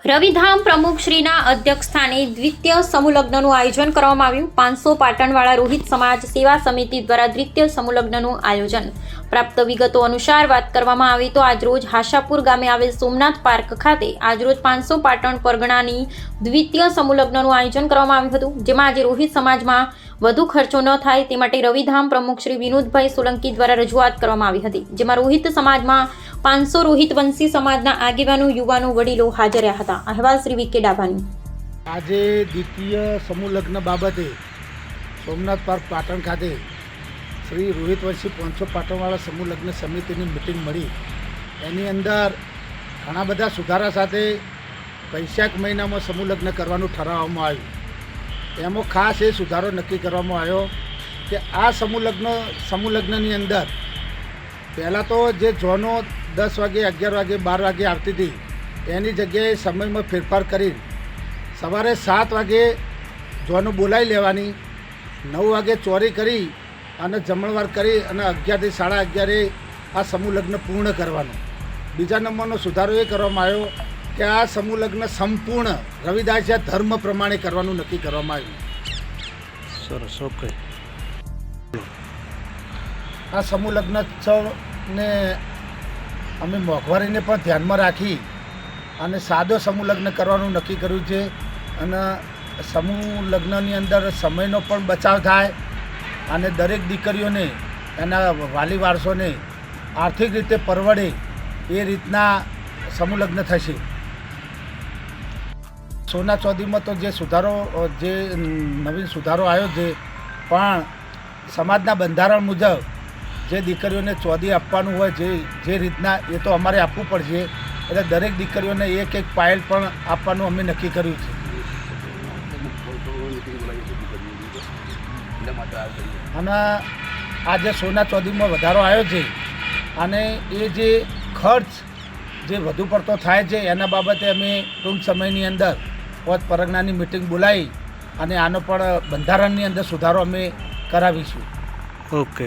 રવિધામ પ્રમુખ શ્રીના અધ્યક્ષસ્થાને દ્વિતીય સમૂહલગ્નનું આયોજન કરવામાં આવ્યું. 500 પાટણવાળા રોહિત સમાજ સેવા સમિતિ દ્વારા દ્વિતીય સમૂહલગ્નનું આયોજન. પ્રાપ્ત વિગતો અનુસાર વાત કરવામાં આવે તો આજરોજ હાશાપુર ગામે આવેલ સોમનાથ પાર્ક ખાતે આજરોજ 500 પાટણ પરગણાની દ્વિતીય સમૂહલગ્નનું આયોજન કરવામાં આવ્યું હતું, જેમાં આજે રોહિત સમાજમાં વધુ ખર્ચો ન થાય તે માટે રવિધામ પ્રમુખ શ્રી વિનોદભાઈ સોલંકી દ્વારા રજૂઆત કરવામાં આવી હતી, જેમાં રોહિત સમાજમાં 500 રોહિત વંશી સમાજના આગેવાનો, યુવાનો, વડીલો હાજર રહ્યા હતા. અહેવાલ શ્રી વી કે ડાભાની. આજે દ્વિતીય સમૂહ લગ્ન બાબતે સોમનાથ પાર્ક પાટણ ખાતે શ્રી રોહિત વંશી 500 પાટણવાળા સમૂહ લગ્ન સમિતિની મિટિંગ મળી. એની અંદર ઘણા બધા સુધારા સાથે વૈશાખ મહિનામાં સમૂહ લગ્ન કરવાનું ઠરાવવામાં આવ્યું. એમાં ખાસ એ સુધારો નક્કી કરવામાં આવ્યો કે આ સમૂહ લગ્નની અંદર પહેલાં તો જે જોનો 10 વાગે, 11 વાગે, 12 વાગે આવતી હતી એની જગ્યાએ સમયમાં ફેરફાર કરી સવારે 7 વાગે જોનો બોલાવી લેવાની, 9 વાગે ચોરી કરી અને જમણવાર કરી અને 11 થી 11:30 આ સમૂહ લગ્ન પૂર્ણ કરવાનું. બીજા નંબરનો સુધારો એ કરવામાં આવ્યો કે આ સમૂહ લગ્ન સંપૂર્ણ રવિદાસિયા ધર્મ પ્રમાણે કરવાનું નક્કી કરવામાં આવ્યું. સરસ, ઓકે. આ સમૂહ લગ્નોત્સવને અમે મોંઘવારીને પણ ધ્યાનમાં રાખી અને સાદો સમૂહ લગ્ન કરવાનું નક્કી કર્યું છે. અને સમૂહ લગ્નની અંદર સમયનો પણ બચાવ થાય અને દરેક દીકરીઓને એના વાલી વારસોને આર્થિક રીતે પરવડે એ રીતના સમૂહ લગ્ન થશે. સોના ચોધીમાં તો જે નવીન સુધારો આવ્યો છે, પણ સમાજના બંધારણ મુજબ જે દીકરીઓને ચોધી આપવાનું હોય જે રીતના એ તો અમારે આપવું પડશે. એટલે દરેક દીકરીઓને એક પાયલ પણ આપવાનું અમે નક્કી કર્યું છે. અને આ જે સોના ચોધીમાં વધારો આવ્યો છે અને એ જે ખર્ચ જે વધુ પડતો થાય છે એના બાબતે અમે ટૂંક સમયની અંદર પોત પરગણાની મિટિંગ બોલાવી અને આનો પણ બંધારણની અંદર સુધારો અમે કરાવીશું. ઓકે.